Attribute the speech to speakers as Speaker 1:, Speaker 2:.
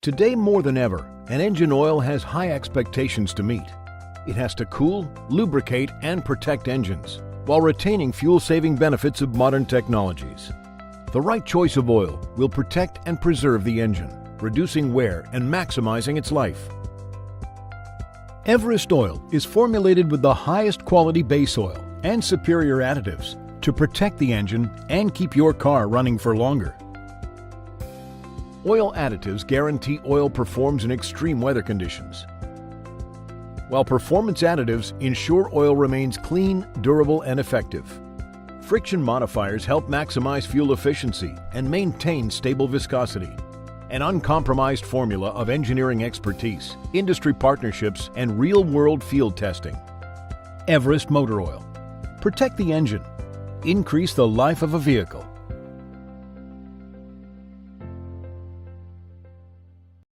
Speaker 1: Today more than ever, an engine oil has high expectations to meet. It has to cool, lubricate, and protect engines, while retaining fuel-saving benefits of modern technologies. The right choice of oil will protect and preserve the engine, reducing wear and maximizing its life. Everest oil is formulated with the highest quality base oil and superior additives to protect the engine and keep your car running for longer. Oil additives guarantee oil performs in extreme weather conditions, while performance additives ensure oil remains clean, durable, and effective. Friction modifiers help maximize fuel efficiency and maintain stable viscosity. An uncompromised formula of engineering expertise, industry partnerships, and real-world field testing. Everest Motor Oil. Protect the engine. Increase the life of a vehicle.